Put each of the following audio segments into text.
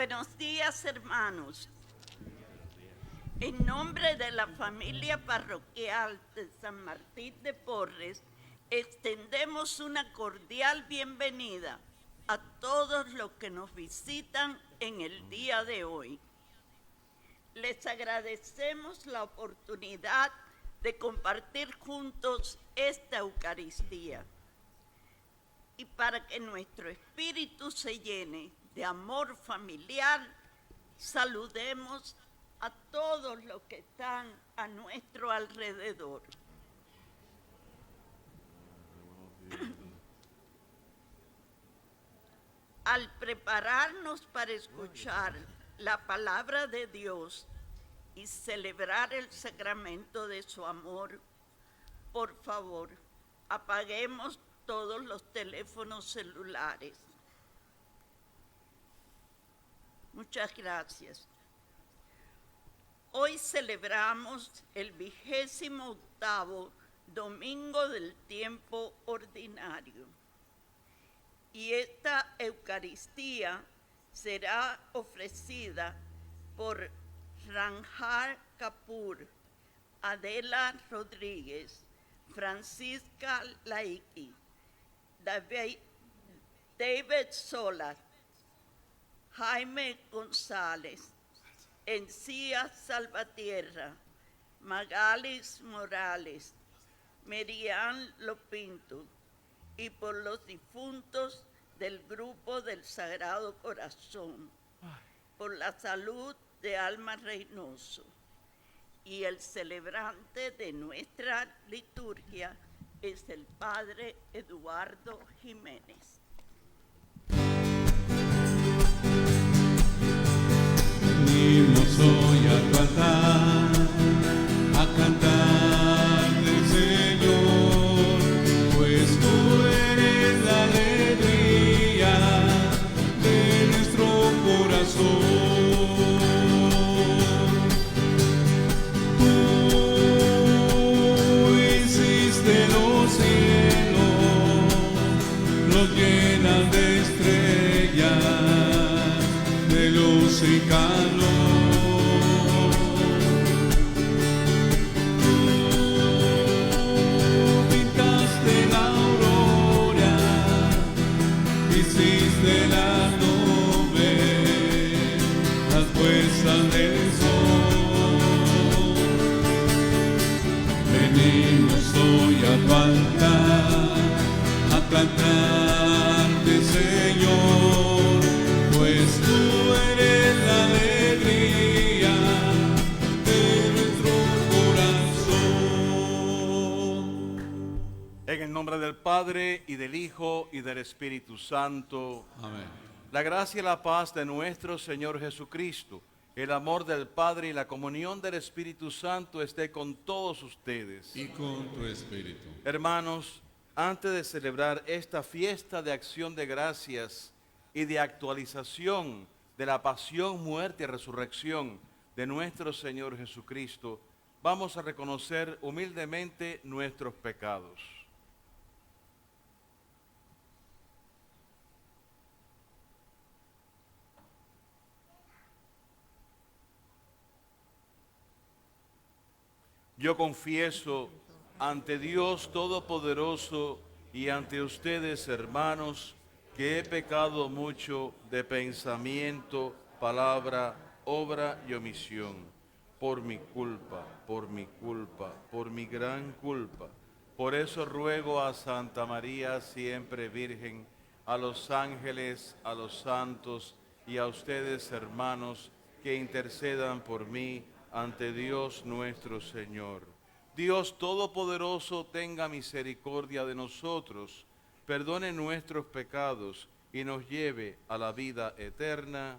Buenos días, hermanos. En nombre de la familia parroquial de San Martín de Porres, extendemos una cordial bienvenida a todos los que nos visitan en el día de hoy. Les agradecemos la oportunidad de compartir juntos esta Eucaristía. Y para que nuestro espíritu se llene de amor familiar, saludemos a todos los que están a nuestro alrededor. Al prepararnos para escuchar la palabra de Dios y celebrar el sacramento de su amor, por favor, apaguemos todos los teléfonos celulares. Muchas gracias. Hoy celebramos el 28º domingo del tiempo ordinario y esta Eucaristía será ofrecida por Ranjar Kapoor, Adela Rodríguez, Francisca Laiki, David Sola, Jaime González, Encía Salvatierra, Magalis Morales, Merian Lopinto, y por los difuntos del grupo del Sagrado Corazón, por la salud de Alma Reynoso. Y el celebrante de nuestra liturgia es el Padre Eduardo Jiménez. Venimos hoy a cantar del Señor, pues tú eres la alegría de nuestro corazón. Tú hiciste los cielos, los llenas de estrellas, de luz y calor. Pintaste la aurora, hiciste las nubes, las puestas del sol. Venimos hoy a cantarte, Señor, pues tú eres la alegría de nuestro corazón. En el nombre del Padre, y del Hijo, y del Espíritu Santo. Amén. La gracia y la paz de nuestro Señor Jesucristo, el amor del Padre y la comunión del Espíritu Santo esté con todos ustedes. Y con tu espíritu. Hermanos, antes de celebrar esta fiesta de acción de gracias y de actualización de la pasión, muerte y resurrección de nuestro Señor Jesucristo, vamos a reconocer humildemente nuestros pecados. Yo confieso ante Dios Todopoderoso y ante ustedes, hermanos, que he pecado mucho de pensamiento, palabra, obra y omisión, por mi culpa, por mi gran culpa. Por eso ruego a Santa María, siempre Virgen, a los ángeles, a los santos y a ustedes, hermanos, que intercedan por mí ante Dios nuestro Señor. Dios Todopoderoso tenga misericordia de nosotros, perdone nuestros pecados y nos lleve a la vida eterna.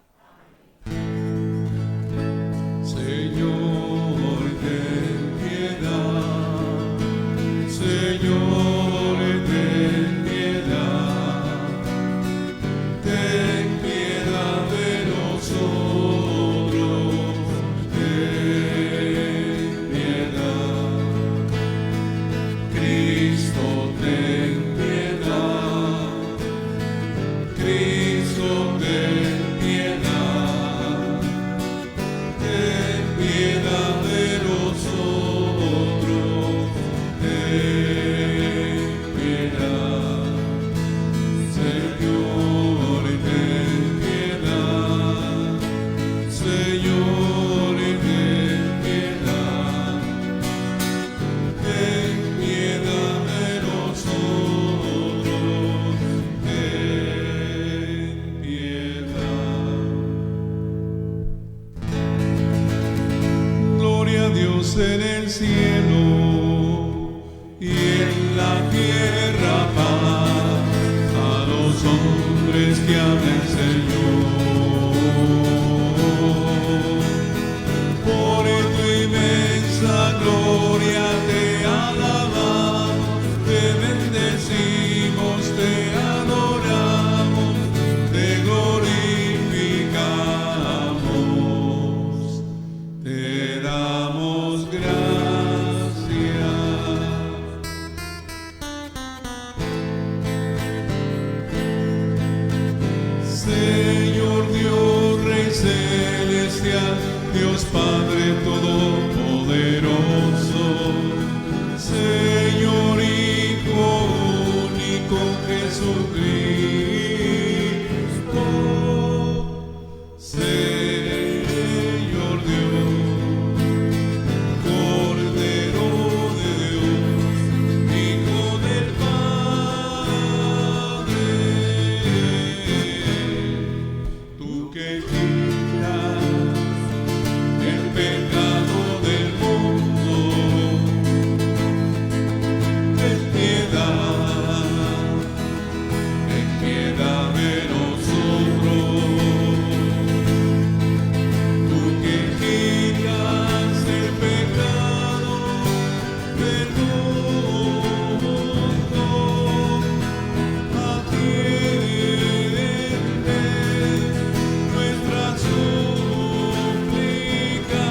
Señor, ten piedad. Señor, ten piedad. Ten piedad de nosotros. Ten piedad. Cristo, ten piedad. Cristo, ten piedad. Dios en el cielo y en la tierra paz a los hombres que ama el Señor. Por tu inmensa gloria te alabamos, te bendecimos, te adoramos, te glorificamos, te damos gracias. Señor Dios, Rey celestial, Dios Padre todopoderoso, Señor Hijo único Jesucristo, Señor Dios, Cordero de Dios, Hijo del Padre, tú que quitas el pecado del mundo, ten piedad de nosotros. Tú que quitas el pecado del mundo, atiende nuestra súplica,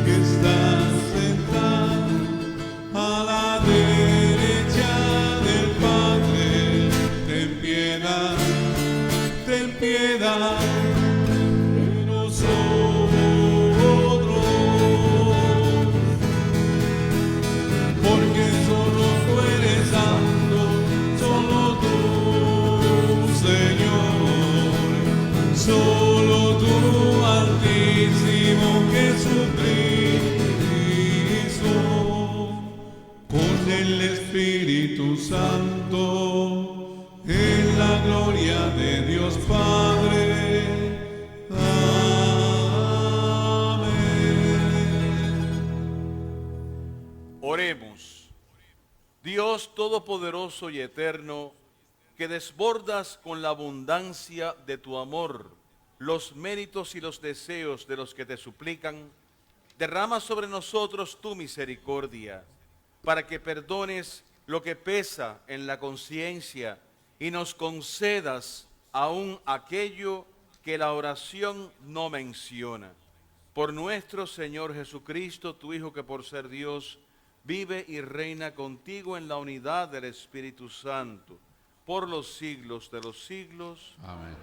que estás sentado a la derecha del Padre. Ten piedad de nosotros, porque solo tú eres santo, solo tú, Señor, solo tú, Altísimo Jesucristo, con el Espíritu Santo, en la gloria de Dios Padre. Amén. Oremos. Dios Todopoderoso y Eterno, que desbordas con la abundancia de tu amor los méritos y los deseos de los que te suplican, derrama sobre nosotros tu misericordia, para que perdones lo que pesa en la conciencia y nos concedas aún aquello que la oración no menciona. Por nuestro Señor Jesucristo, tu Hijo, que por ser Dios vive y reina contigo en la unidad del Espíritu Santo, por los siglos de los siglos. Amén.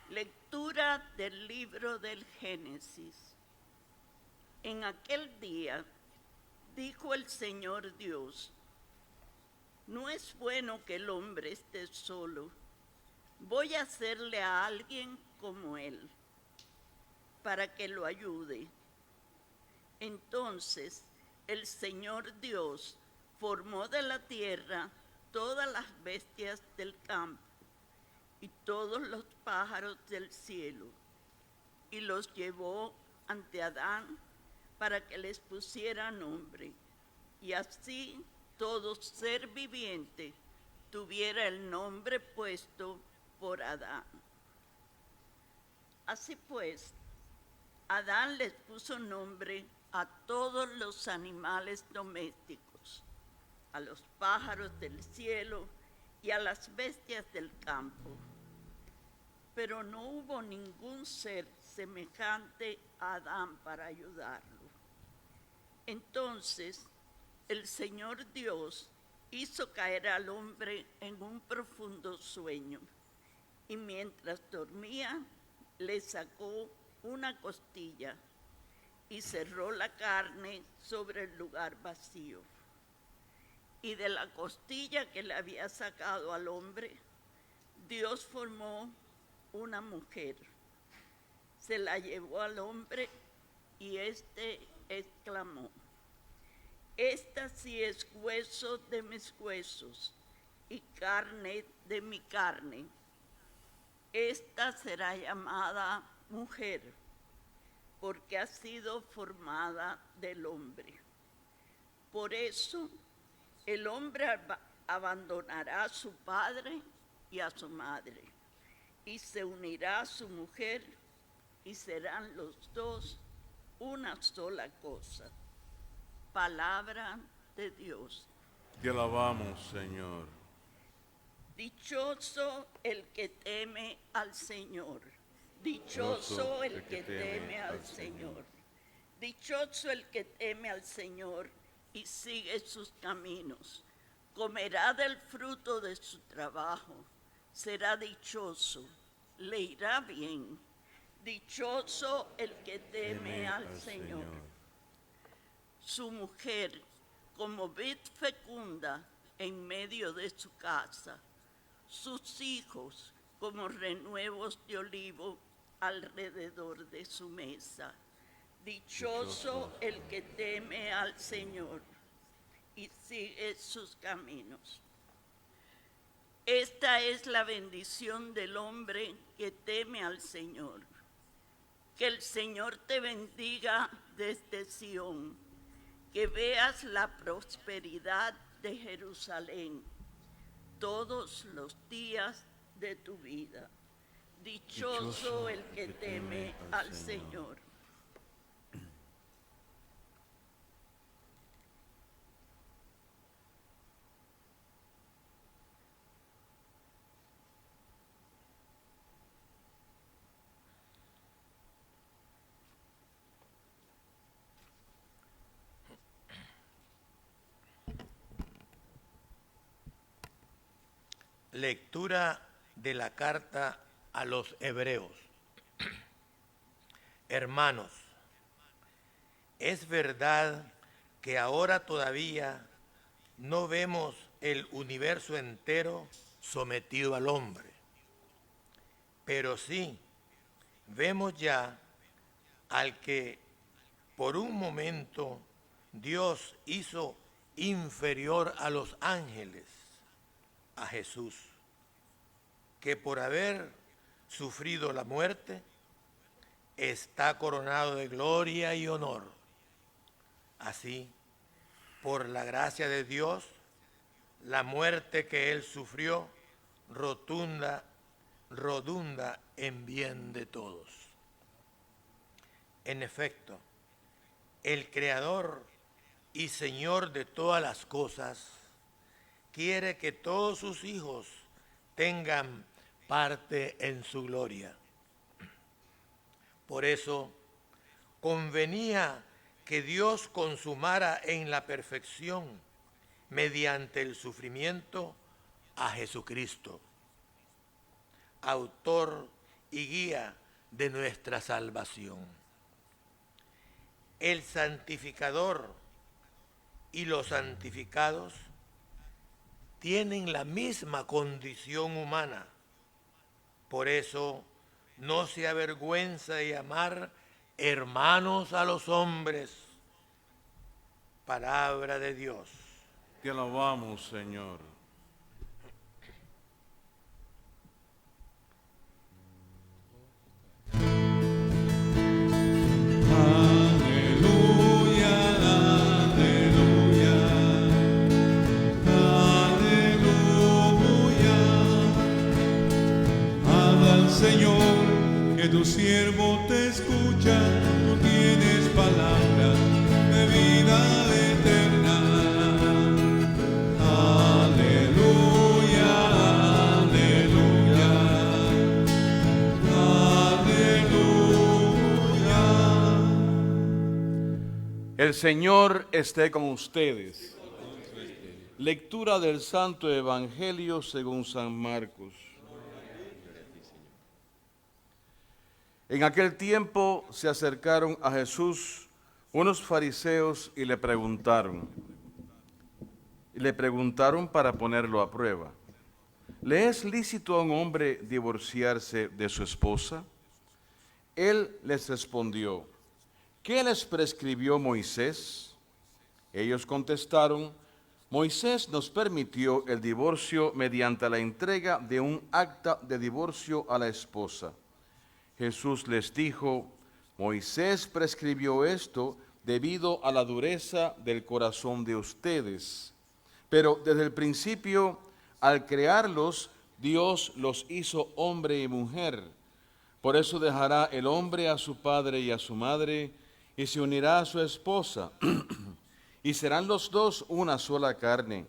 Lectura del libro del Génesis. En aquel día dijo el Señor Dios: no es bueno que el hombre esté solo. Voy a hacerle a alguien como él, para que lo ayude. Entonces el Señor Dios formó de la tierra todas las bestias del campo y todos los pájaros del cielo, y los llevó ante Adán para que les pusiera nombre, y así todo ser viviente tuviera el nombre puesto por Adán. Así pues, Adán les puso nombre a todos los animales domésticos, a los pájaros del cielo y a las bestias del campo. Pero no hubo ningún ser semejante a Adán para ayudarlo. Entonces el Señor Dios hizo caer al hombre en un profundo sueño, y mientras dormía le sacó una costilla y cerró la carne sobre el lugar vacío. Y de la costilla que le había sacado al hombre, Dios formó una mujer. Se la llevó al hombre Y éste exclamó: esta sí es hueso de mis huesos y carne de mi carne. Esta será llamada mujer, porque ha sido formada del hombre. Por eso el hombre abandonará a su padre y a su madre, y se unirá a su mujer, y serán los dos una sola cosa. Palabra de Dios. Te alabamos, Señor. Dichoso el que teme al Señor. Dichoso el que teme al Señor. Dichoso el que teme al Señor y sigue sus caminos. Comerá del fruto de su trabajo. Será dichoso, le irá bien. Dichoso el que teme al Señor. Su mujer, como vid fecunda en medio de su casa, sus hijos como renuevos de olivo alrededor de su mesa. Dichoso el que teme al Señor y sigue sus caminos. Esta es la bendición del hombre que teme al Señor. Que el Señor te bendiga desde Sión, que veas la prosperidad de Jerusalén todos los días de tu vida. Dichoso el que teme al Señor. Lectura de la carta a los Hebreos. Hermanos, es verdad que ahora todavía no vemos el universo entero sometido al hombre, pero sí vemos ya al que por un momento Dios hizo inferior a los ángeles, a Jesús, que por haber sufrido la muerte, está coronado de gloria y honor. Así, por la gracia de Dios, la muerte que Él sufrió redunda en bien de todos. En efecto, el Creador y Señor de todas las cosas quiere que todos sus hijos tengan parte en su gloria. Por eso, convenía que Dios consumara en la perfección, mediante el sufrimiento, a Jesucristo, autor y guía de nuestra salvación. El santificador y los santificados tienen la misma condición humana. Por eso no se avergüenza de llamar hermanos a los hombres. Palabra de Dios. Te alabamos, Señor. Señor, que tu siervo te escucha, tú tienes palabra de vida eterna. Aleluya, aleluya, aleluya. El Señor esté con ustedes. Lectura del Santo Evangelio según San Marcos. En aquel tiempo se acercaron a Jesús unos fariseos y le preguntaron para ponerlo a prueba: ¿le es lícito a un hombre divorciarse de su esposa? Él les respondió: ¿qué les prescribió Moisés? Ellos contestaron, Moisés nos permitió el divorcio mediante la entrega de un acta de divorcio a la esposa. Jesús les dijo, Moisés prescribió esto debido a la dureza del corazón de ustedes. Pero desde el principio, al crearlos, Dios los hizo hombre y mujer. Por eso dejará el hombre a su padre y a su madre, y se unirá a su esposa, y serán los dos una sola carne.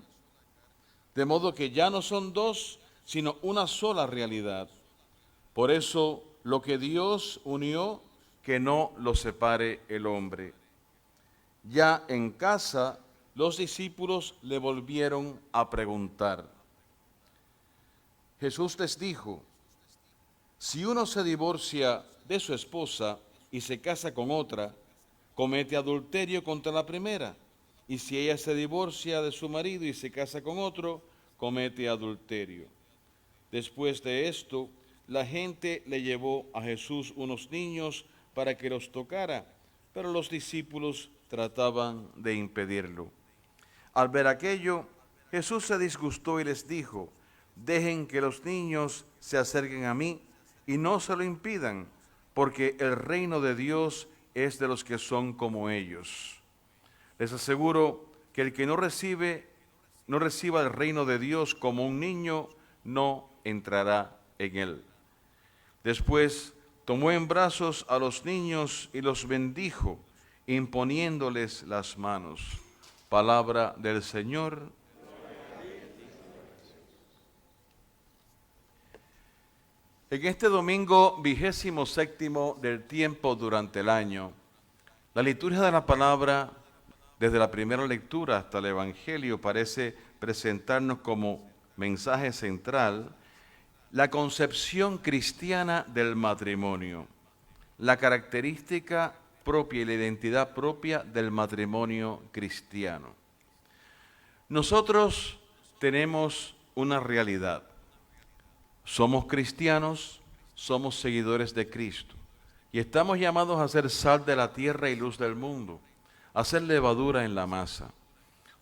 De modo que ya no son dos, sino una sola realidad. Por eso, lo que Dios unió, que no lo separe el hombre. Ya en casa, los discípulos le volvieron a preguntar. Jesús les dijo, si uno se divorcia de su esposa y se casa con otra, comete adulterio contra la primera. Y si ella se divorcia de su marido y se casa con otro, comete adulterio. Después de esto, la gente le llevó a Jesús unos niños para que los tocara, pero los discípulos trataban de impedirlo. Al ver aquello, Jesús se disgustó y les dijo, dejen que los niños se acerquen a mí y no se lo impidan, porque el reino de Dios es de los que son como ellos. Les aseguro que el que no reciba el reino de Dios como un niño, no entrará en él. Después tomó en brazos a los niños y los bendijo, imponiéndoles las manos. Palabra del Señor. En este domingo 27º del tiempo durante el año, la liturgia de la palabra, desde la primera lectura hasta el Evangelio, parece presentarnos como mensaje central la concepción cristiana del matrimonio, la característica propia y la identidad propia del matrimonio cristiano. Nosotros tenemos una realidad. Somos cristianos, somos seguidores de Cristo y estamos llamados a ser sal de la tierra y luz del mundo, a ser levadura en la masa.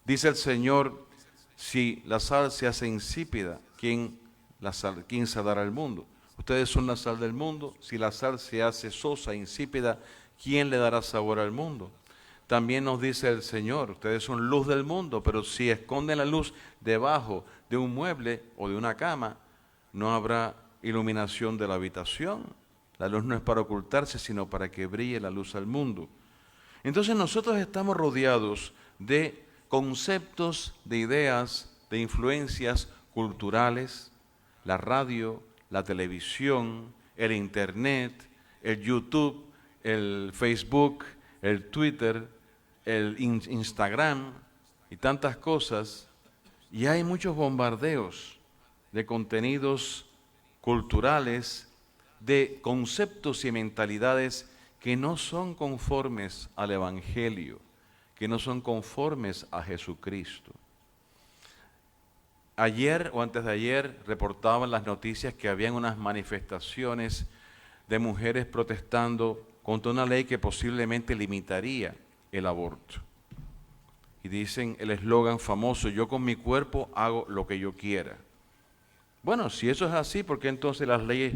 Dice el Señor, si la sal se hace insípida, ¿quién salará al mundo? Ustedes son la sal del mundo. Si la sal se hace sosa, insípida, ¿quién le dará sabor al mundo? También nos dice el Señor, ustedes son luz del mundo, pero si esconden la luz debajo de un mueble o de una cama, no habrá iluminación de la habitación. La luz no es para ocultarse, sino para que brille la luz al mundo. Entonces nosotros estamos rodeados de conceptos, de ideas, de influencias culturales, la radio, la televisión, el internet, el YouTube, el Facebook, el Twitter, el Instagram y tantas cosas. Y hay muchos bombardeos de contenidos culturales, de conceptos y mentalidades que no son conformes al Evangelio, que no son conformes a Jesucristo. Ayer o antes de ayer reportaban las noticias que habían unas manifestaciones de mujeres protestando contra una ley que posiblemente limitaría el aborto. Y dicen el eslogan famoso, yo con mi cuerpo hago lo que yo quiera. Bueno, si eso es así, ¿por qué entonces las leyes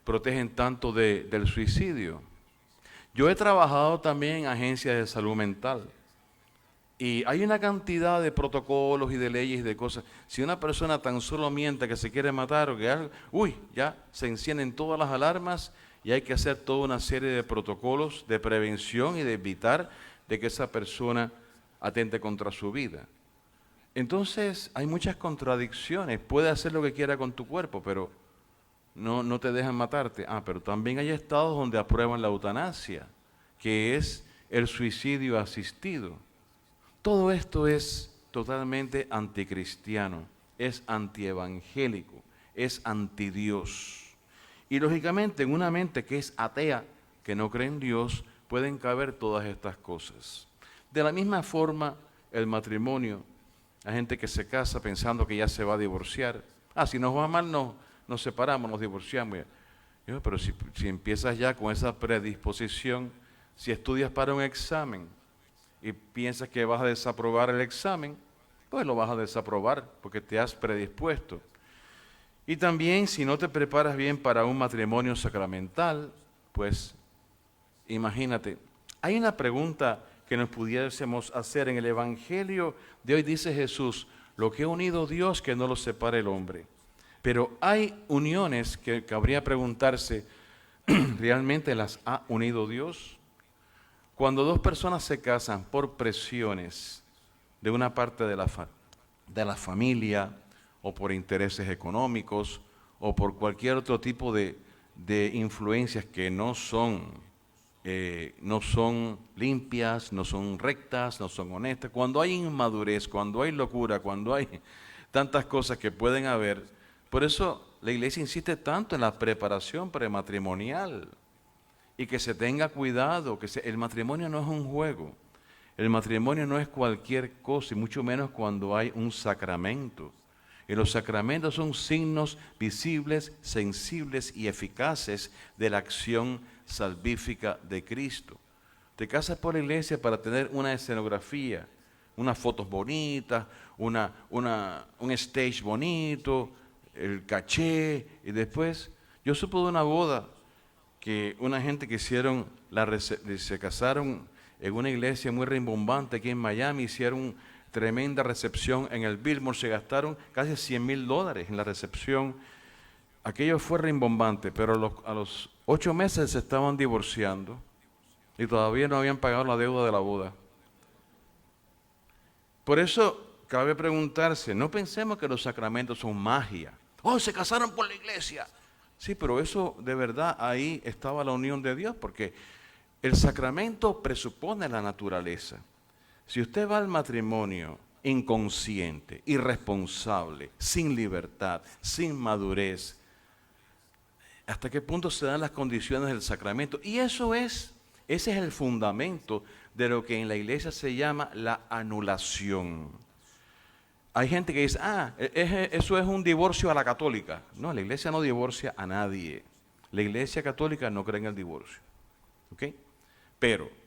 protegen tanto del suicidio? Yo he trabajado también en agencias de salud mental y hay una cantidad de protocolos y de leyes y de cosas. Si una persona tan solo miente que se quiere matar o que algo, ya se encienden todas las alarmas y hay que hacer toda una serie de protocolos de prevención y de evitar de que esa persona atente contra su vida. Entonces hay muchas contradicciones. Puede hacer lo que quiera con tu cuerpo, pero no te dejan matarte. Pero también hay estados donde aprueban la eutanasia, que es el suicidio asistido. Todo esto es totalmente anticristiano, es antievangélico, es antidios. Y lógicamente en una mente que es atea, que no cree en Dios, pueden caber todas estas cosas. De la misma forma, el matrimonio. Hay gente que se casa pensando que ya se va a divorciar. Si nos va mal, nos separamos, nos divorciamos. Pero si empiezas ya con esa predisposición, Si estudias para un examen y piensas que vas a desaprobar el examen, pues lo vas a desaprobar porque te has predispuesto. Y también si no te preparas bien para un matrimonio sacramental, pues imagínate. Hay una pregunta que nos pudiésemos hacer en el Evangelio de hoy. Dice Jesús: lo que ha unido Dios, que no lo separe el hombre. Pero hay uniones que cabría preguntarse, ¿realmente las ha unido Dios? Cuando dos personas se casan por presiones de una parte de la familia, o por intereses económicos, o por cualquier otro tipo de influencias que no son limpias, no son rectas, no son honestas, cuando hay inmadurez, cuando hay locura, cuando hay tantas cosas que pueden haber, por eso la iglesia insiste tanto en la preparación prematrimonial y que se tenga cuidado, el matrimonio no es un juego, el matrimonio no es cualquier cosa, y mucho menos cuando hay un sacramento. Y los sacramentos son signos visibles, sensibles y eficaces de la acción salvífica de Cristo. Te casas por la iglesia para tener una escenografía, unas fotos bonitas, un stage bonito, el caché, y después, yo supe de una boda que una gente que se casaron en una iglesia muy rimbombante aquí en Miami, hicieron tremenda recepción en el Billboard, se gastaron casi $100,000 en la recepción. Aquello fue rimbombante, pero a los 8 meses se estaban divorciando y todavía no habían pagado la deuda de la boda. Por eso cabe preguntarse, no pensemos que los sacramentos son magia. ¡Oh, se casaron por la iglesia! Sí, pero eso de verdad, ahí estaba la unión de Dios, porque el sacramento presupone la naturaleza. Si usted va al matrimonio inconsciente, irresponsable, sin libertad, sin madurez, ¿hasta qué punto se dan las condiciones del sacramento? Y ese es el fundamento de lo que en la iglesia se llama la anulación. Hay gente que dice, eso es un divorcio a la católica. No, la iglesia no divorcia a nadie. La iglesia católica no cree en el divorcio. ¿Ok? Pero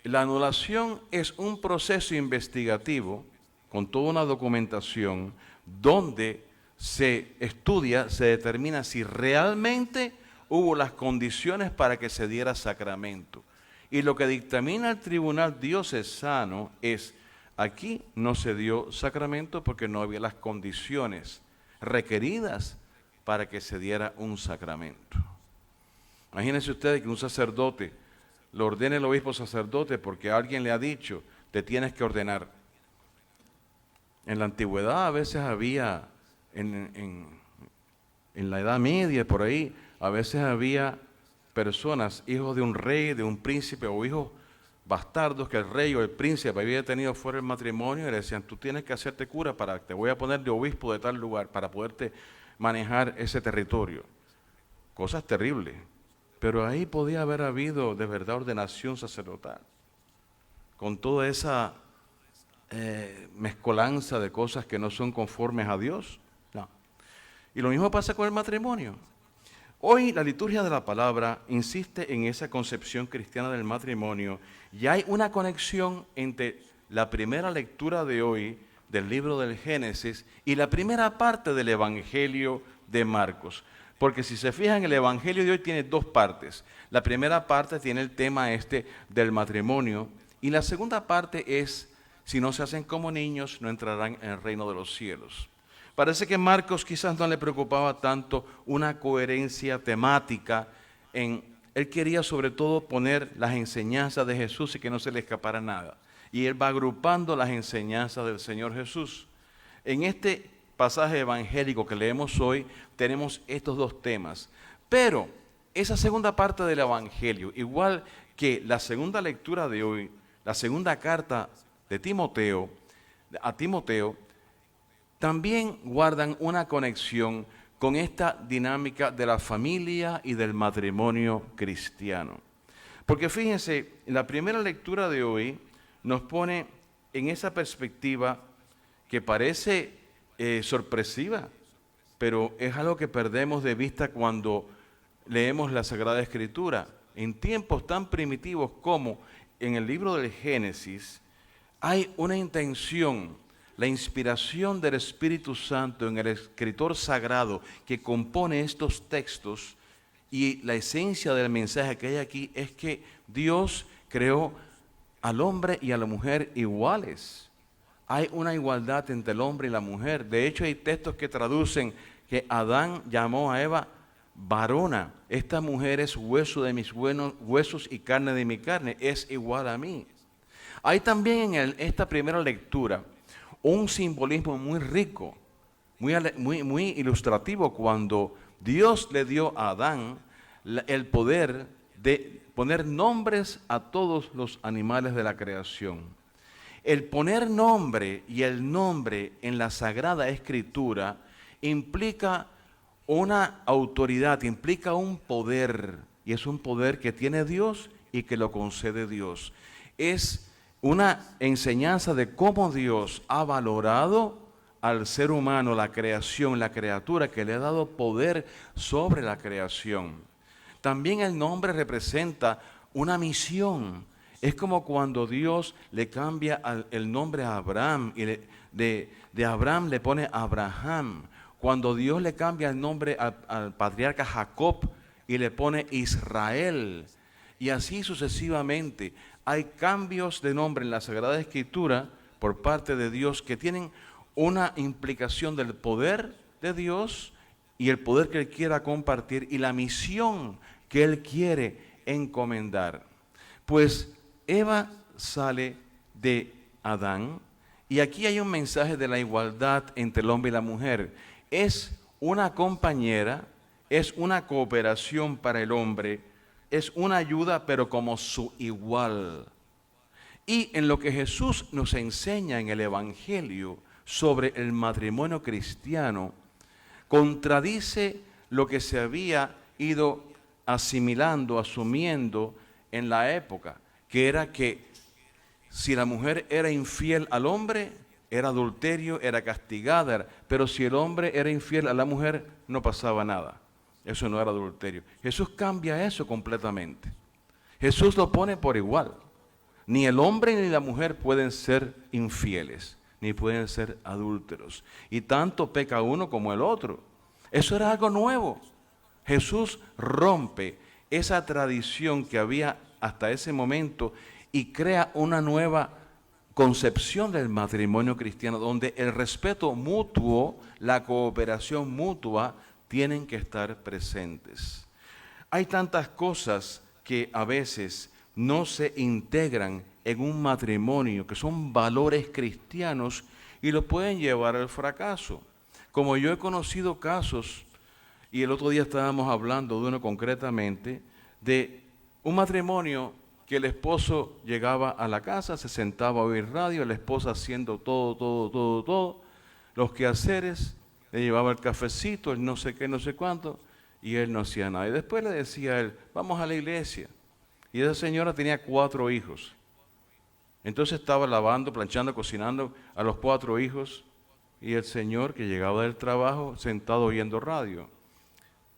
la anulación es un proceso investigativo con toda una documentación donde se estudia, se determina si realmente hubo las condiciones para que se diera sacramento. Y lo que dictamina el tribunal diocesano es: aquí no se dio sacramento porque no había las condiciones requeridas para que se diera un sacramento. Imagínense ustedes que un sacerdote lo ordene el obispo sacerdote porque alguien le ha dicho, te tienes que ordenar. En la antigüedad a veces había, en la Edad Media, por ahí, a veces había personas, hijos de un rey, de un príncipe, o hijos bastardos que el rey o el príncipe había tenido fuera del matrimonio, y le decían, tú tienes que hacerte cura, te voy a poner de obispo de tal lugar para poderte manejar ese territorio. Cosas terribles. Pero ahí podía haber habido de verdad ordenación sacerdotal, con toda esa mezcolanza de cosas que no son conformes a Dios. No. Y lo mismo pasa con el matrimonio. Hoy la liturgia de la palabra insiste en esa concepción cristiana del matrimonio, y hay una conexión entre la primera lectura de hoy del libro del Génesis y la primera parte del Evangelio de Marcos. Porque si se fijan, el Evangelio de hoy tiene 2 partes. La primera parte tiene el tema del matrimonio, y la segunda parte es, si no se hacen como niños, no entrarán en el reino de los cielos. Parece que Marcos quizás no le preocupaba tanto una coherencia temática. Él quería sobre todo poner las enseñanzas de Jesús y que no se le escapara nada. Y él va agrupando las enseñanzas del Señor Jesús. En este pasaje evangélico que leemos hoy, tenemos estos 2 temas. Pero esa segunda parte del Evangelio, igual que la segunda lectura de hoy, la segunda carta de Timoteo, también guardan una conexión con esta dinámica de la familia y del matrimonio cristiano. Porque fíjense, la primera lectura de hoy nos pone en esa perspectiva que parece sorpresiva, pero es algo que perdemos de vista cuando leemos la Sagrada Escritura. en tiempos tan primitivos como en el libro del Génesis, hay una intención, la inspiración del Espíritu Santo en el escritor sagrado que compone estos textos, y la esencia del mensaje que hay aquí es que Dios creó al hombre y a la mujer iguales. Hay una igualdad entre el hombre y la mujer. De hecho, hay textos que traducen que Adán llamó a Eva varona. Esta mujer es hueso de mis huesos y carne de mi carne, es igual a mí. Hay también en esta primera lectura un simbolismo muy rico, muy ilustrativo, cuando Dios le dio a Adán el poder de poner nombres a todos los animales de la creación. El poner nombre y el nombre en la Sagrada Escritura implica una autoridad, implica un poder, y es un poder que tiene Dios y que lo concede Dios. Es una enseñanza de cómo Dios ha valorado al ser humano, la creación, la criatura, que le ha dado poder sobre la creación. También el nombre representa una misión. Es como cuando Dios le cambia el nombre a Abraham y de Abraham le pone Abraham. Cuando Dios le cambia el nombre al patriarca Jacob y le pone Israel. Y así sucesivamente. Hay cambios de nombre en la Sagrada Escritura por parte de Dios que tienen una implicación del poder de Dios y el poder que Él quiera compartir y la misión que Él quiere encomendar. Pues Eva sale de Adán y aquí hay un mensaje de la igualdad entre el hombre y la mujer. Es una compañera, es una cooperación para el hombre, es una ayuda pero como su igual. Y en lo que Jesús nos enseña en el Evangelio sobre el matrimonio cristiano, contradice lo que se había ido asimilando, asumiendo en la época, que era que si la mujer era infiel al hombre, era adulterio, era castigada, pero si el hombre era infiel a la mujer, no pasaba nada. Eso no era adulterio. Jesús cambia eso completamente. Jesús lo pone por igual. Ni el hombre ni la mujer pueden ser infieles, ni pueden ser adúlteros. Y tanto peca uno como el otro. Eso era algo nuevo. Jesús rompe esa tradición que había hasta ese momento y crea una nueva concepción del matrimonio cristiano, donde el respeto mutuo, la cooperación mutua, tienen que estar presentes. Hay tantas cosas que a veces no se integran en un matrimonio, que son valores cristianos y lo pueden llevar al fracaso. Como yo he conocido casos, y el otro día estábamos hablando de uno concretamente, de un matrimonio que el esposo llegaba a la casa, se sentaba a oír radio, la esposa haciendo todo, los quehaceres, le llevaba el cafecito, el no sé qué, no sé cuánto, y él no hacía nada. Y después le decía a él, vamos a la iglesia. Y esa señora tenía 4 hijos. Entonces estaba lavando, planchando, cocinando a los 4 hijos, y el señor que llegaba del trabajo sentado oyendo radio.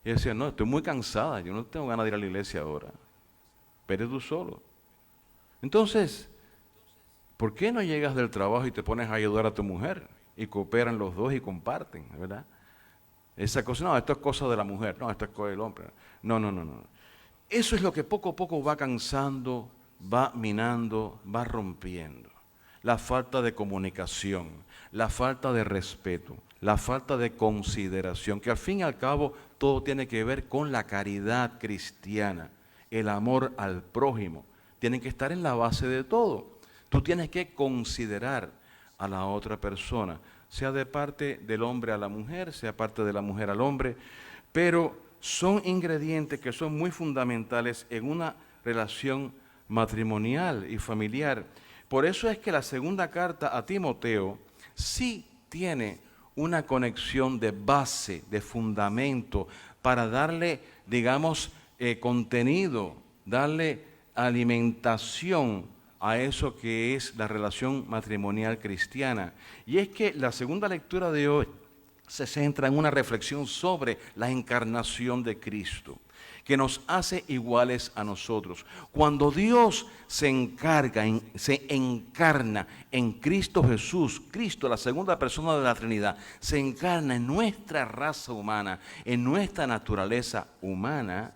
Y decía, no, estoy muy cansada, yo no tengo ganas de ir a la iglesia ahora. Pero tú solo. Entonces, ¿por qué no llegas del trabajo y te pones a ayudar a tu mujer? Y cooperan los dos y comparten, ¿verdad? Esa cosa, no, esto es cosa de la mujer, no, esto es cosa del hombre. No. Eso es lo que poco a poco va cansando, va minando, va rompiendo. La falta de comunicación, la falta de respeto, la falta de consideración, que al fin y al cabo todo tiene que ver con la caridad cristiana, el amor al prójimo. Tienen que estar en la base de todo. Tú tienes que considerar a la otra persona, sea de parte del hombre a la mujer, sea parte de la mujer al hombre, pero son ingredientes que son muy fundamentales en una relación matrimonial y familiar. Por eso es que la segunda carta a Timoteo sí tiene una conexión de base, de fundamento, para darle, digamos, contenido, darle alimentación a eso que es la relación matrimonial cristiana. Y es que la segunda lectura de hoy se centra en una reflexión sobre la encarnación de Cristo. que nos hace iguales a nosotros. Cuando Dios se encarna en Cristo Jesús, Cristo, la segunda persona de la Trinidad, se encarna en nuestra raza humana, en nuestra naturaleza humana,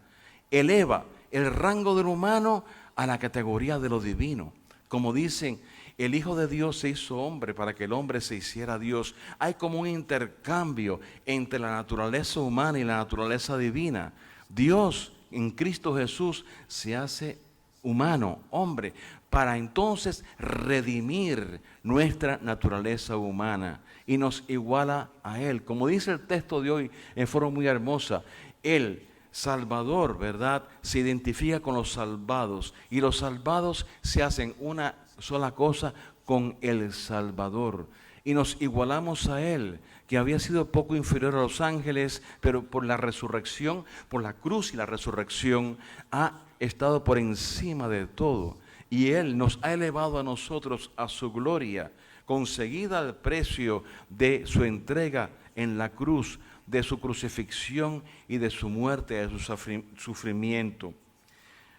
eleva el rango del humano a la categoría de lo divino. Como dicen, el Hijo de Dios se hizo hombre para que el hombre se hiciera Dios. Hay como un intercambio entre la naturaleza humana y la naturaleza divina. Dios en Cristo Jesús se hace humano, hombre, para entonces redimir nuestra naturaleza humana y nos iguala a Él. Como dice el texto de hoy en forma muy hermosa, el Salvador, ¿verdad?, se identifica con los salvados y los salvados se hacen una sola cosa con el Salvador y nos igualamos a Él, que había sido poco inferior a los ángeles, pero por la resurrección, por la cruz y la resurrección, ha estado por encima de todo. Y Él nos ha elevado a nosotros a su gloria, conseguida al precio de su entrega en la cruz, de su crucifixión y de su muerte, de su sufrimiento.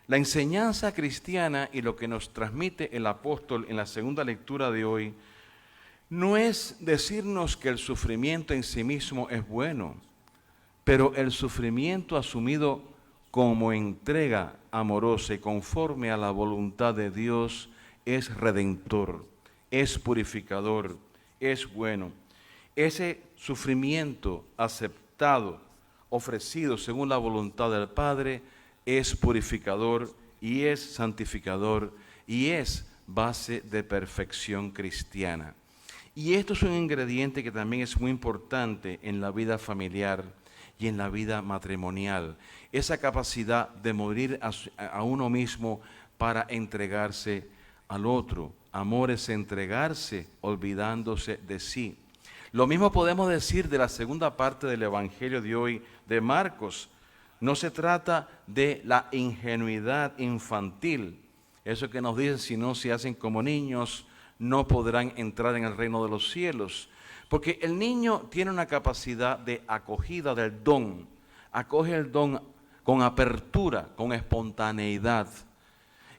La enseñanza cristiana y lo que nos transmite el apóstol en la segunda lectura de hoy no es decirnos que el sufrimiento en sí mismo es bueno, pero el sufrimiento asumido como entrega amorosa y conforme a la voluntad de Dios es redentor, es purificador, es bueno. Ese sufrimiento aceptado, ofrecido según la voluntad del Padre, es purificador y es santificador y es base de perfección cristiana. Y esto es un ingrediente que también es muy importante en la vida familiar y en la vida matrimonial. Esa capacidad de morir a uno mismo para entregarse al otro. Amor es entregarse olvidándose de sí. Lo mismo podemos decir de la segunda parte del Evangelio de hoy de Marcos. No se trata de la ingenuidad infantil. Eso que nos dicen, si no se hacen como niños, no podrán entrar en el reino de los cielos. Porque el niño tiene una capacidad de acogida del don. Acoge el don con apertura, con espontaneidad.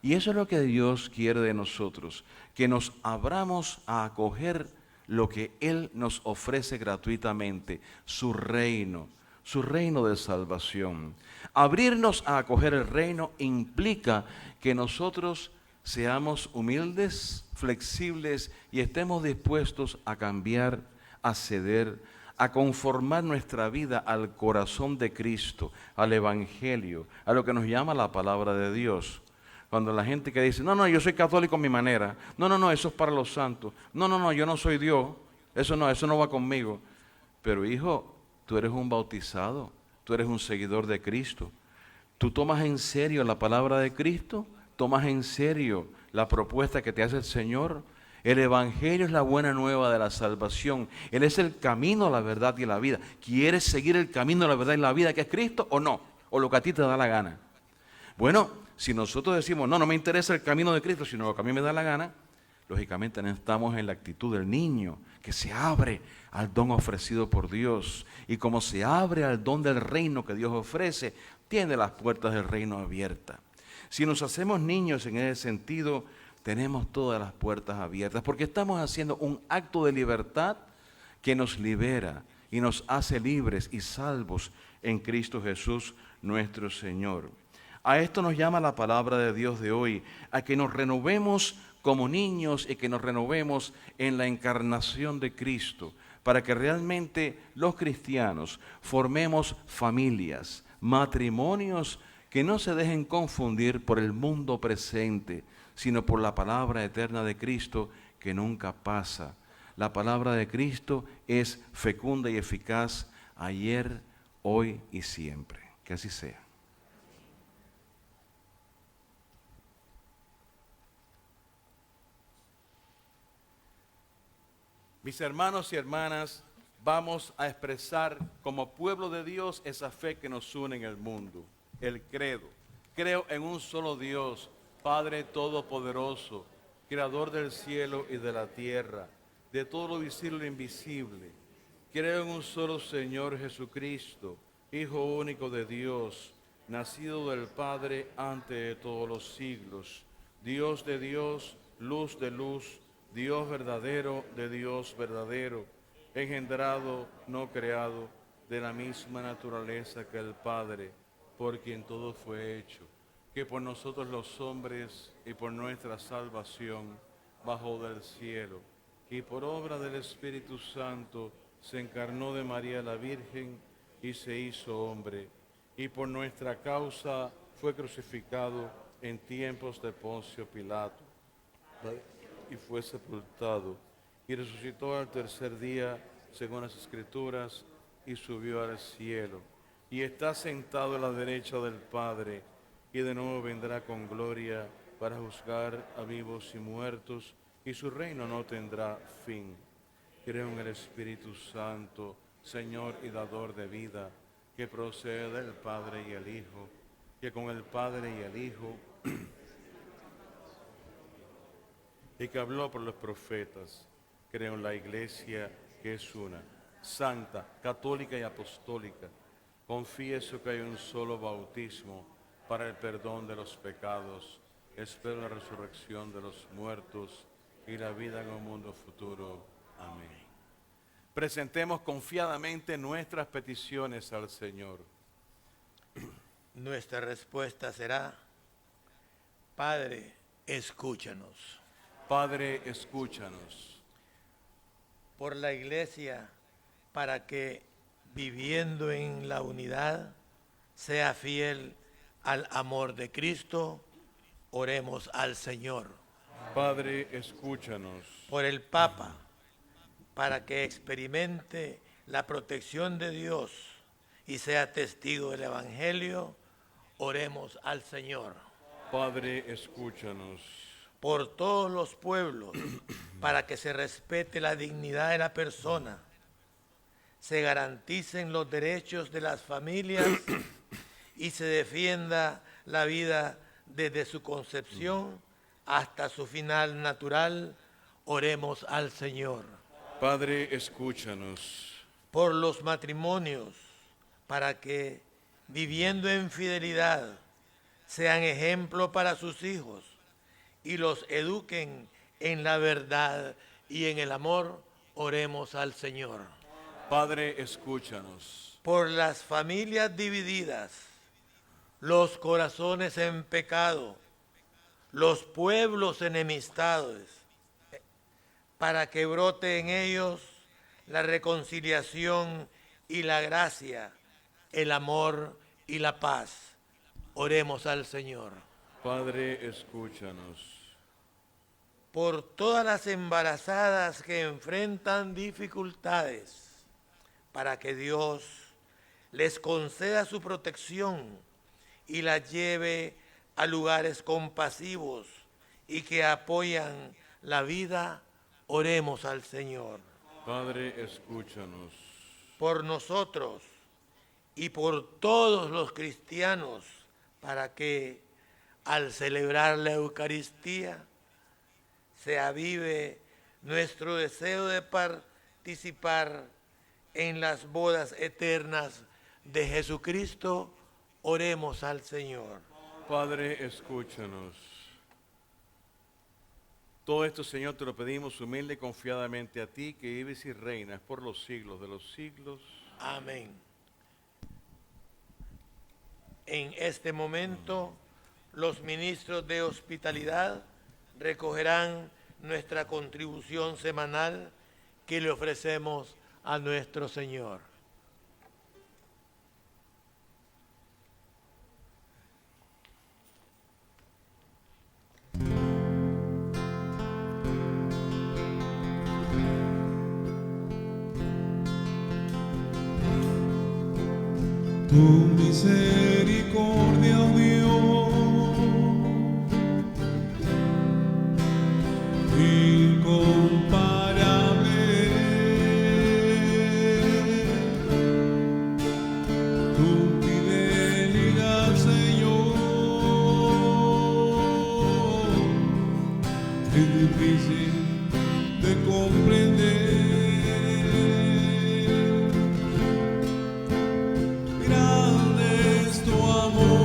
Y eso es lo que Dios quiere de nosotros, que nos abramos a acoger lo que Él nos ofrece gratuitamente, su reino de salvación. Abrirnos a acoger el reino implica que nosotros seamos humildes, flexibles y estemos dispuestos a cambiar, a ceder, a conformar nuestra vida al corazón de Cristo, al Evangelio, a lo que nos llama la palabra de Dios. Cuando la gente que dice, no, yo soy católico a mi manera, no, eso es para los santos, no, yo no soy Dios, eso no va conmigo. Pero hijo, tú eres un bautizado, tú eres un seguidor de Cristo. ¿Tú tomas en serio la palabra de Cristo? ¿Tomas en serio la propuesta que te hace el Señor? El Evangelio es la buena nueva de la salvación. Él es el camino, la verdad y la vida. ¿Quieres seguir el camino, la verdad y la vida que es Cristo o no? O lo que a ti te da la gana. Bueno, si nosotros decimos, no me interesa el camino de Cristo, sino lo que a mí me da la gana, lógicamente no estamos en la actitud del niño, que se abre al don ofrecido por Dios. Y como se abre al don del reino que Dios ofrece, tiene las puertas del reino abiertas. Si nos hacemos niños en ese sentido, tenemos todas las puertas abiertas, porque estamos haciendo un acto de libertad que nos libera y nos hace libres y salvos en Cristo Jesús nuestro Señor. A esto nos llama la palabra de Dios de hoy, a que nos renovemos como niños y que nos renovemos en la encarnación de Cristo, para que realmente los cristianos formemos familias, matrimonios que no se dejen confundir por el mundo presente, sino por la palabra eterna de Cristo que nunca pasa. La palabra de Cristo es fecunda y eficaz ayer, hoy y siempre. Que así sea. Mis hermanos y hermanas, vamos a expresar como pueblo de Dios esa fe que nos une en el mundo, el credo. Creo en un solo Dios, Padre Todopoderoso, Creador del cielo y de la tierra, de todo lo visible e invisible. Creo en un solo Señor Jesucristo, Hijo único de Dios, nacido del Padre antes de todos los siglos, Dios de Dios, luz de luz, Dios verdadero de Dios verdadero, engendrado, no creado, de la misma naturaleza que el Padre, por quien todo fue hecho, que por nosotros los hombres y por nuestra salvación bajó del cielo, y por obra del Espíritu Santo se encarnó de María la Virgen y se hizo hombre, y por nuestra causa fue crucificado en tiempos de Poncio Pilato, y fue sepultado, y resucitó al tercer día, según las Escrituras, y subió al cielo, y está sentado a la derecha del Padre, y de nuevo vendrá con gloria para juzgar a vivos y muertos, y su reino no tendrá fin. Creo en el Espíritu Santo, Señor y dador de vida, que procede del Padre y el Hijo, que con el Padre y el Hijo, y que habló por los profetas. Creo en la Iglesia, que es una, santa, católica y apostólica. Confieso que hay un solo bautismo para el perdón de los pecados. Espero la resurrección de los muertos y la vida en un mundo futuro. Amén. Presentemos confiadamente nuestras peticiones al Señor. Nuestra respuesta será: Padre, escúchanos. Padre, escúchanos. Por la Iglesia, para que, viviendo en la unidad, sea fiel al amor de Cristo, oremos al Señor. Padre, escúchanos. Por el Papa, para que experimente la protección de Dios y sea testigo del Evangelio, oremos al Señor. Padre, escúchanos. Por todos los pueblos, para que se respete la dignidad de la persona, se garanticen los derechos de las familias y se defienda la vida desde su concepción hasta su final natural, oremos al Señor. Padre, escúchanos. Por los matrimonios, para que, viviendo en fidelidad, sean ejemplo para sus hijos y los eduquen en la verdad y en el amor, oremos al Señor. Padre, escúchanos. Por las familias divididas, los corazones en pecado, los pueblos enemistados, para que brote en ellos la reconciliación y la gracia, el amor y la paz. Oremos al Señor. Padre, escúchanos. Por todas las embarazadas que enfrentan dificultades, para que Dios les conceda su protección y las lleve a lugares compasivos y que apoyan la vida, oremos al Señor. Padre, escúchanos. Por nosotros y por todos los cristianos, para que al celebrar la Eucaristía se avive nuestro deseo de participar en las bodas eternas de Jesucristo, oremos al Señor. Padre, escúchanos. Todo esto, Señor, te lo pedimos humilde y confiadamente a ti, que vives y reinas por los siglos de los siglos. Amén. En este momento, los ministros de hospitalidad recogerán nuestra contribución semanal que le ofrecemos a nuestro Señor. Tu misericordia, oh Dios, incomparable. Tu fidelidad, Señor, es difícil de comprender. Grande es tu amor.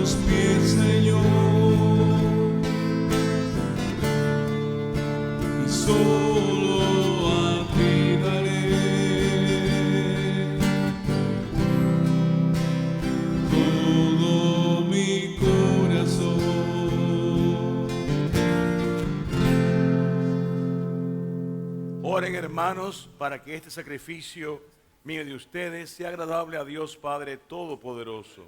tus pies, Señor, y solo a ti daré todo mi corazón. Oren, hermanos, para que este sacrificio mío de ustedes sea agradable a Dios Padre Todopoderoso.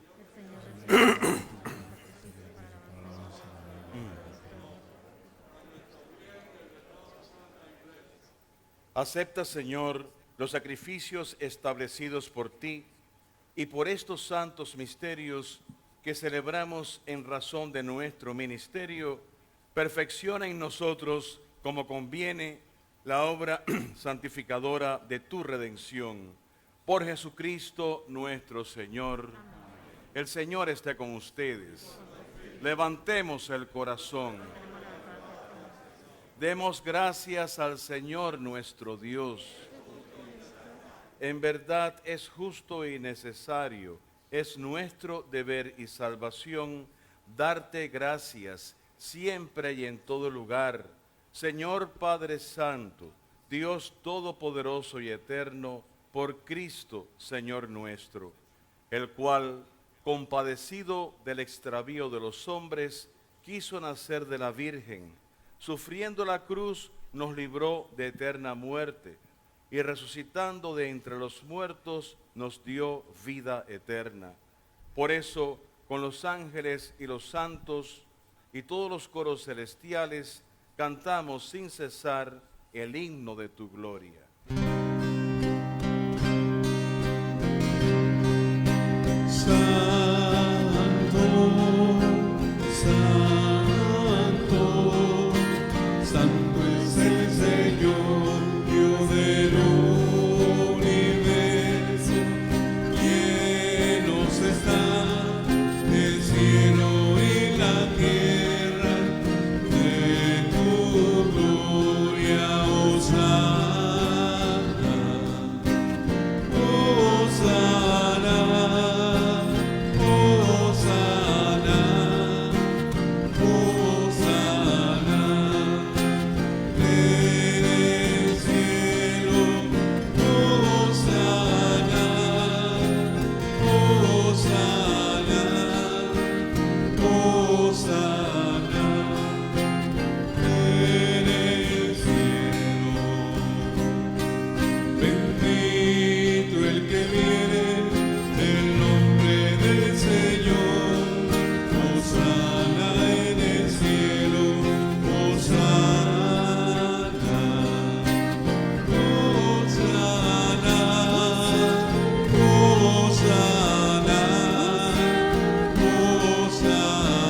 Acepta, Señor, los sacrificios establecidos por ti y por estos santos misterios que celebramos en razón de nuestro ministerio. Perfecciona en nosotros, como conviene, la obra santificadora de tu redención. Por Jesucristo nuestro Señor. El Señor esté con ustedes. Levantemos el corazón. Demos gracias al Señor nuestro Dios. En verdad es justo y necesario, es nuestro deber y salvación darte gracias siempre y en todo lugar, Señor Padre Santo, Dios Todopoderoso y Eterno, por Cristo, Señor nuestro, el cual, compadecido del extravío de los hombres, quiso nacer de la Virgen, sufriendo la cruz, nos libró de eterna muerte, y resucitando de entre los muertos, nos dio vida eterna. Por eso, con los ángeles y los santos, y todos los coros celestiales, cantamos sin cesar el himno de tu gloria. Santo, santo, santo es el Señor, Dios del universo. Llenos están el cielo y la tierra de tu gloria, hosana, hosana. Bendito el que viene en nombre del Señor, hosana en el cielo, hosana, hosana, hosana,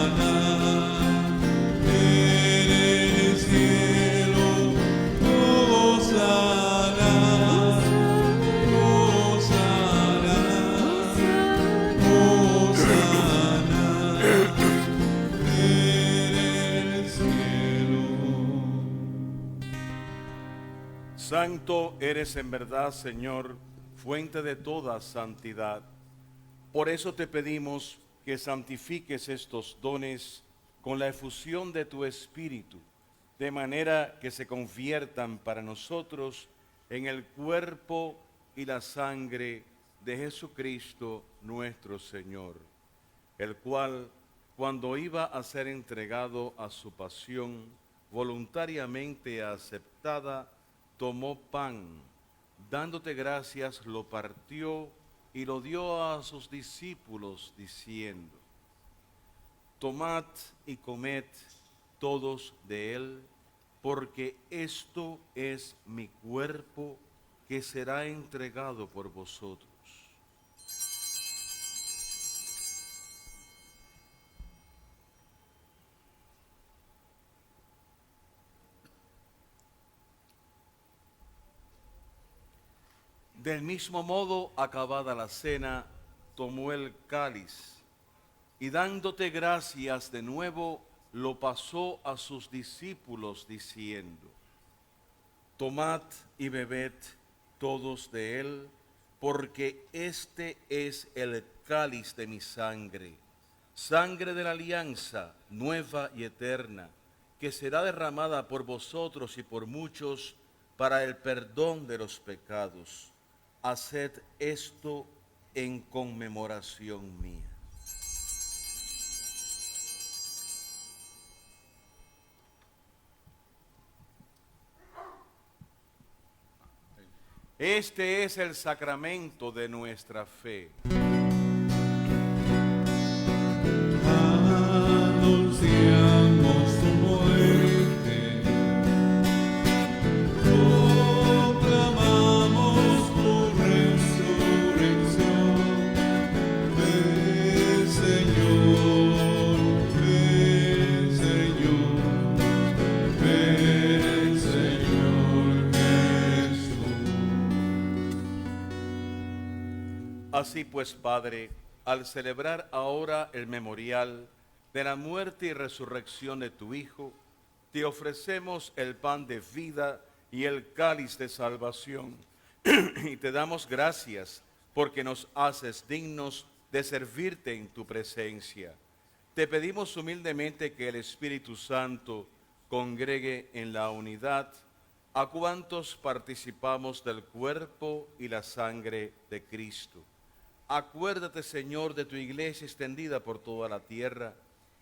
hosana en el cielo, hosana. Santo eres en verdad, Señor, fuente de toda santidad. Por eso te pedimos que santifiques estos dones con la efusión de tu Espíritu, de manera que se conviertan para nosotros en el cuerpo y la sangre de Jesucristo nuestro Señor, el cual, cuando iba a ser entregado a su pasión, voluntariamente aceptada, tomó pan, dándote gracias, lo partió y lo dio a sus discípulos, diciendo: tomad y comed todos de él, porque esto es mi cuerpo que será entregado por vosotros. Del mismo modo, acabada la cena, tomó el cáliz y dándote gracias de nuevo, lo pasó a sus discípulos diciendo: tomad y bebed todos de él, porque este es el cáliz de mi sangre, sangre de la alianza nueva y eterna, que será derramada por vosotros y por muchos para el perdón de los pecados. Haced esto en conmemoración mía. Este es el sacramento de nuestra fe. Anunciamos tu muerte, proclamamos tu resurrección. Ven, Señor, ven, Señor, ven, Señor Jesús. Así pues, Padre, al celebrar ahora el memorial de la muerte y resurrección de tu Hijo, te ofrecemos el pan de vida y el cáliz de salvación, y te damos gracias porque nos haces dignos de servirte en tu presencia. Te pedimos humildemente que el Espíritu Santo congregue en la unidad a cuantos participamos del cuerpo y la sangre de Cristo. Acuérdate, Señor, de tu iglesia extendida por toda la tierra,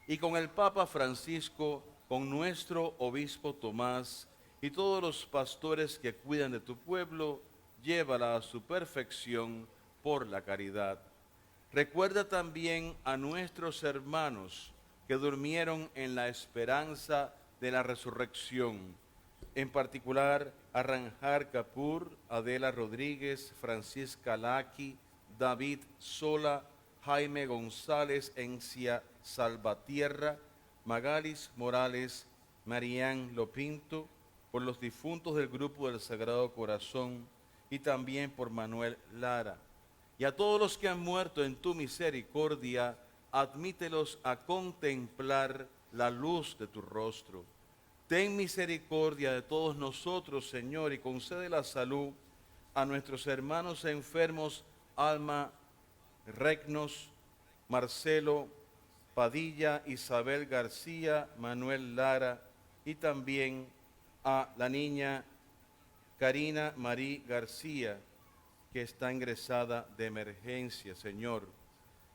y con el Papa Francisco, con nuestro obispo Tomás y todos los pastores que cuidan de tu pueblo, llévala a su perfección por la caridad. Recuerda también a nuestros hermanos que durmieron en la esperanza de la resurrección, en particular a Ranjar Kapur, Adela Rodríguez, Francisca Laki, David Sola, Jaime González Encia Salvatierra, Magalis Morales, Marián Lopinto, por los difuntos del grupo del Sagrado Corazón y también por Manuel Lara. Y a todos los que han muerto en tu misericordia, admítelos a contemplar la luz de tu rostro. Ten misericordia de todos nosotros, Señor, y concede la salud a nuestros hermanos enfermos, Alma Regnos, Marcelo Padilla, Isabel García, Manuel Lara, y también a la niña Karina Marí García, que está ingresada de emergencia, Señor.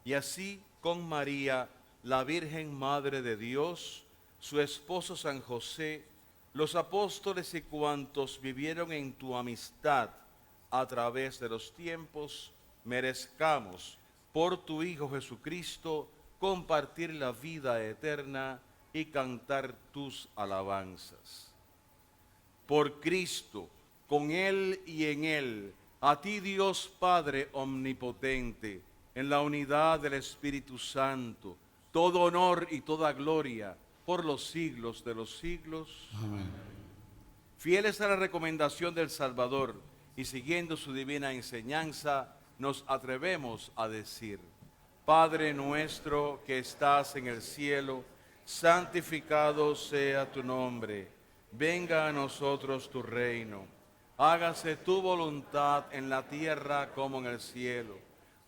Y así con María, la Virgen Madre de Dios, su esposo San José, los apóstoles y cuantos vivieron en tu amistad a través de los tiempos, merezcamos por tu Hijo Jesucristo compartir la vida eterna y cantar tus alabanzas. Por Cristo, con Él y en Él, a ti Dios Padre omnipotente, en la unidad del Espíritu Santo, todo honor y toda gloria por los siglos de los siglos. Amén. Fieles a la recomendación del Salvador y siguiendo su divina enseñanza, nos atrevemos a decir: Padre nuestro que estás en el cielo, santificado sea tu nombre. Venga a nosotros tu reino. Hágase tu voluntad en la tierra como en el cielo.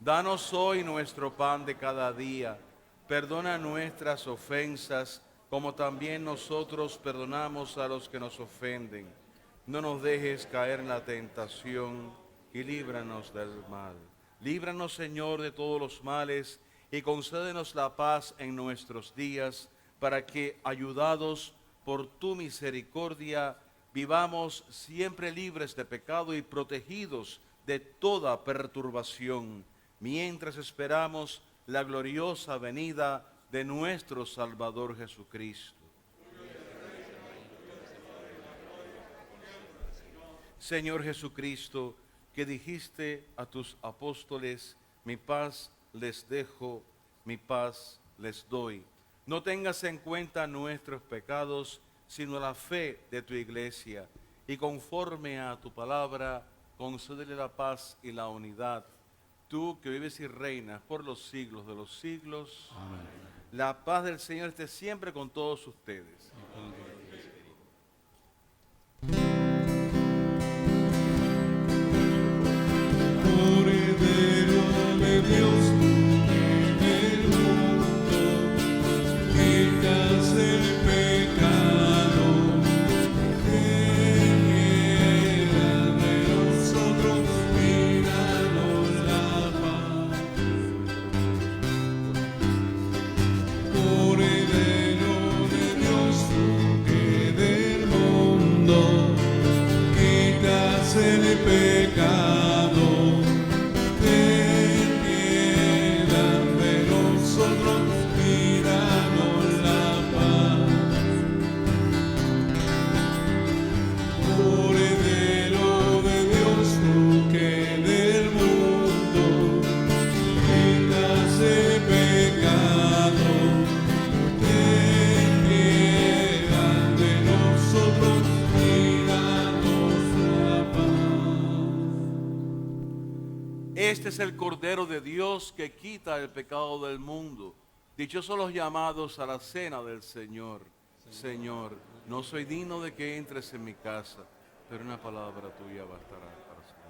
Danos hoy nuestro pan de cada día. Perdona nuestras ofensas, como también nosotros perdonamos a los que nos ofenden. No nos dejes caer en la tentación y líbranos del mal. Líbranos, Señor, de todos los males y concédenos la paz en nuestros días, para que, ayudados por tu misericordia, vivamos siempre libres de pecado y protegidos de toda perturbación, mientras esperamos la gloriosa venida de nuestro Salvador Jesucristo. Señor Jesucristo, que dijiste a tus apóstoles: mi paz les dejo, mi paz les doy. No tengas en cuenta nuestros pecados, sino la fe de tu iglesia, y conforme a tu palabra, concédele la paz y la unidad. Tú que vives y reinas por los siglos de los siglos. Amén. La paz del Señor esté siempre con todos ustedes. Cordero de Dios, en el mundo es el Cordero de Dios que quita el pecado del mundo. Dichosos los llamados a la cena del Señor. Señor, no soy digno de que entres en mi casa, pero una palabra tuya bastará para sanar.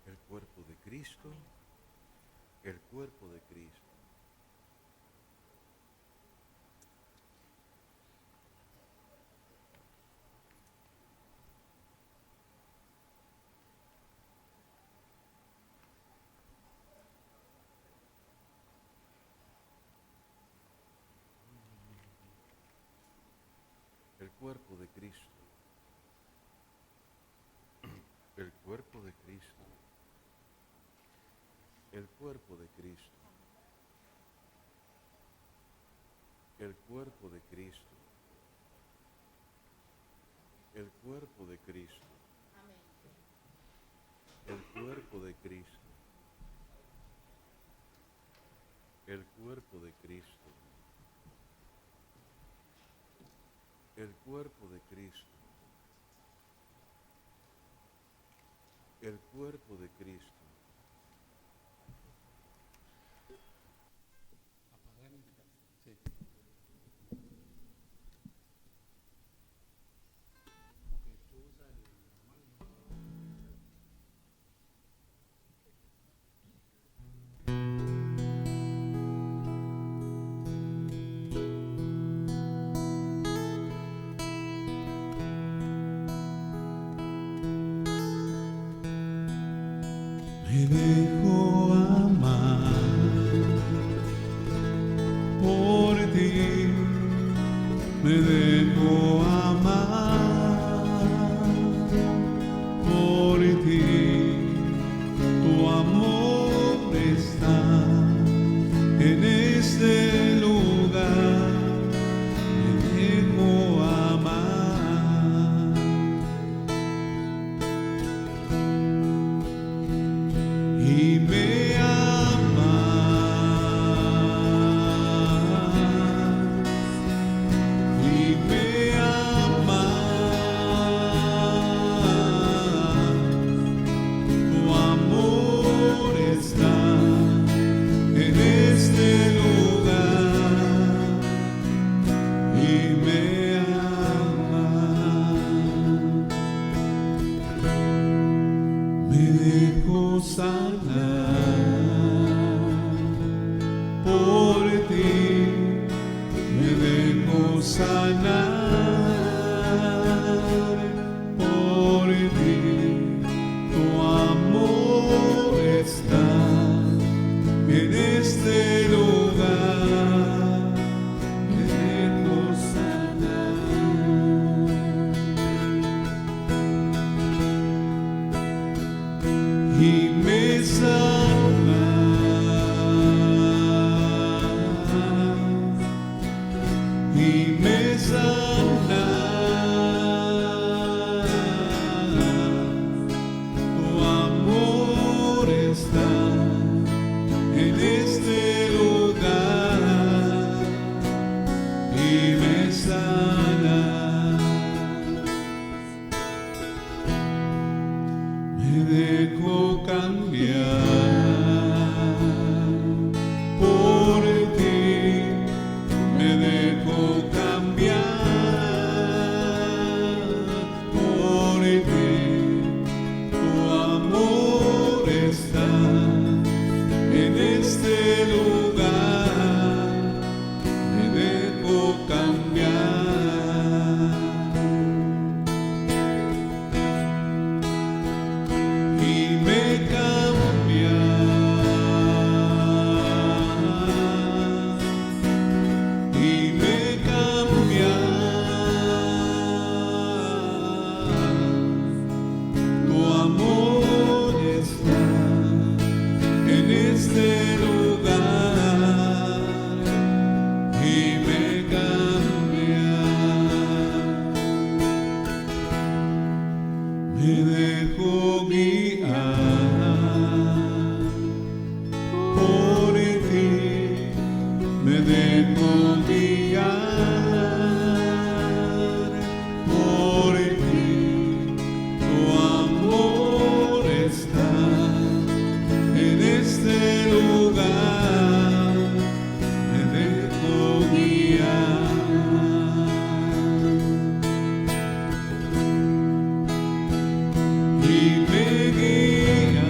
El cuerpo de Cristo, el cuerpo de Cristo. El cuerpo de Cristo, el cuerpo de Cristo, el cuerpo de Cristo, el cuerpo de Cristo, el cuerpo de Cristo, el cuerpo de Cristo, el cuerpo de Cristo, el cuerpo de Cristo, el cuerpo de Cristo. Me dejo amar por ti, me dejo amar por ti. Tu amor está en este lugar, me dejo amar. Y me amas, y me amas. Tu amor está en este lugar y me amas. Me dejo sanar por ti, me dejo sanar por ti. Tu amor está en este lugar, me dejo sanar. me sanas, y me sanas. Tu amor está en este lugar y me sana. Me dejo cambiar por ti, me dejo cambiar por ti. Tu amor está en este lugar, me dejo cambiar. Y me cambia, y me cambia. Tu amor está en este lugar y me cambia. Me dejo guiar por ti, me dejo guiar por ti. Tu amor está en este lugar, me dejo guiar. Y me guía,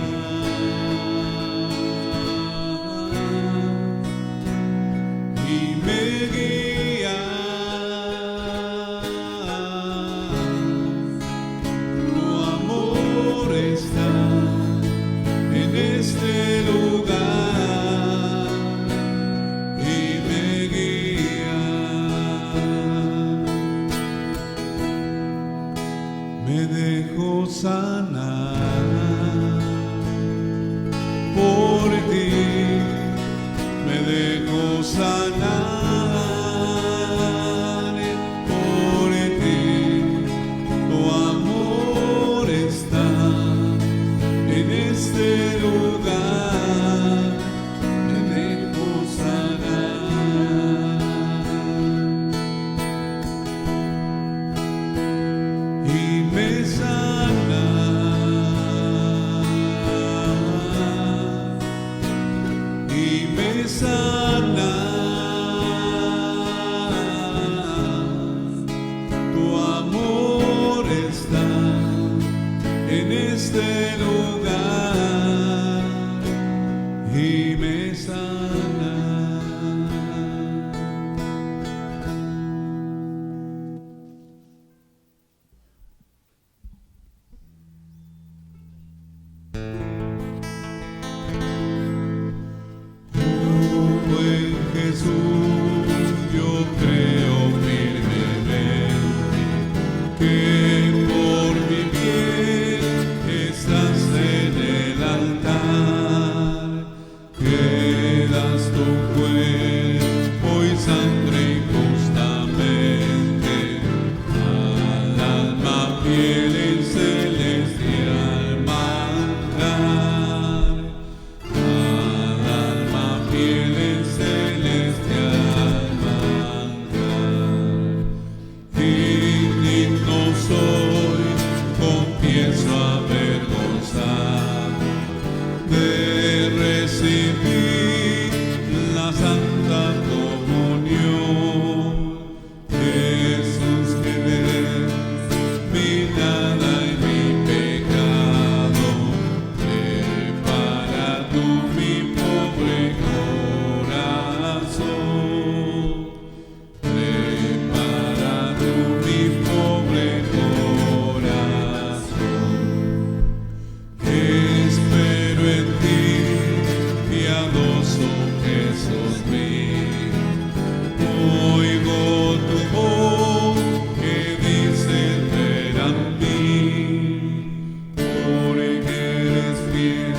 y me guía. Tu amor está en este lugar y me guía. Me dejo sanar por ti, me dejo sanar por ti. Tu amor está en este lugar, me dejo sanar. Y me sana, y me sana. Tu amor está en este lugar y me sana. Buen Jesús, yo creo firmemente que por mi bien estás en el altar, que das tu cuerpo y sangre injustamente al alma fiel y celestial manjar. Al alma fiel y celestial manjar. Indigno soy, confieso avergonzado de recibir la Santa Comunión. Jesús, que ves mi nada y mi pecado, prepara tú mi pobre corazón, prepara tú mi pobre corazón. Espero en ti, piadoso Jesús mío, oigo tu voz que dice ven a mí, porque eres fiel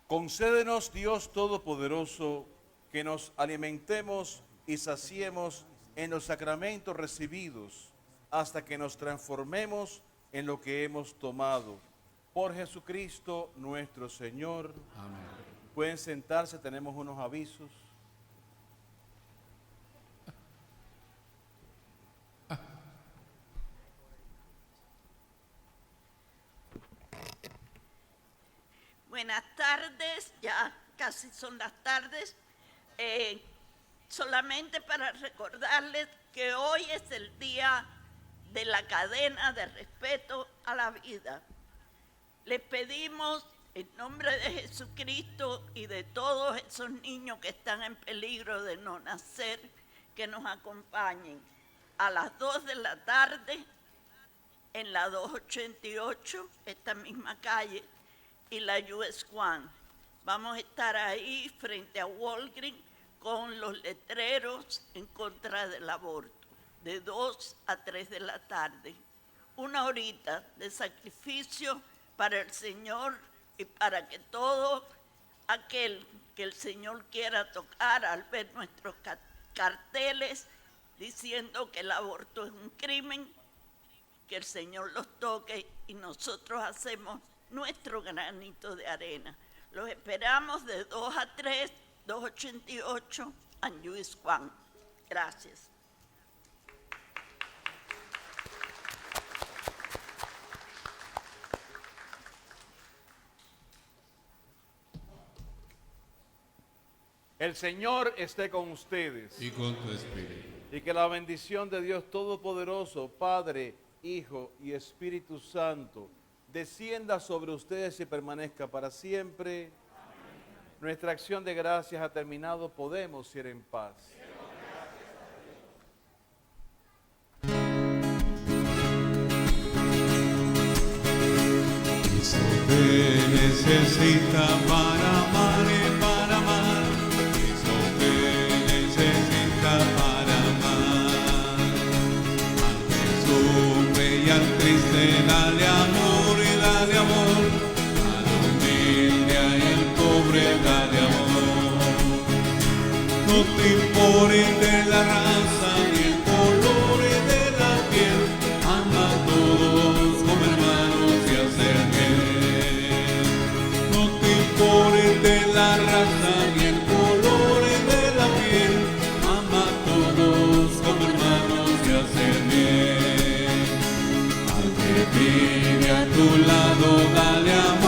Concédenos, Dios Todopoderoso, que nos alimentemos y saciemos en los sacramentos recibidos, hasta que nos transformemos en lo que hemos tomado. Por Jesucristo nuestro Señor. Amén. Pueden sentarse, tenemos unos avisos. Buenas tardes, ya casi son las tardes. Solamente para recordarles que hoy es el día de la cadena de respeto a la vida. Les pedimos en nombre de Jesucristo y de todos esos niños que están en peligro de no nacer, que nos acompañen a las 2 de la tarde en la 288, esta misma calle, y la US 1. Vamos a estar ahí frente a Walgreens con los letreros en contra del aborto, de 2 a 3 de la tarde. Una horita de sacrificio para el Señor y para que todo aquel que el Señor quiera tocar al ver nuestros carteles diciendo que el aborto es un crimen, que el Señor los toque y nosotros hacemos nuestro granito de arena. Los esperamos de 2 a 3, 288 and US 1. Gracias. El Señor esté con ustedes. Y con tu espíritu. Y que la bendición de Dios Todopoderoso, Padre, Hijo y Espíritu Santo, descienda sobre ustedes y permanezca para siempre. Amén. Nuestra acción de gracias ha terminado, podemos ir en paz. Cristo te necesita para amar y para amar. Cristo te necesita para amar. Al que sufre y al triste dale amor y dale amor. Al humilde y al pobre dale amor. No te importe la raza ni el color de la piel. Ama a todos como hermanos y hacer bien. No te importe la raza ni el color de la piel. Ama a todos como hermanos y hacer bien. Al que vive a tu lado dale amor.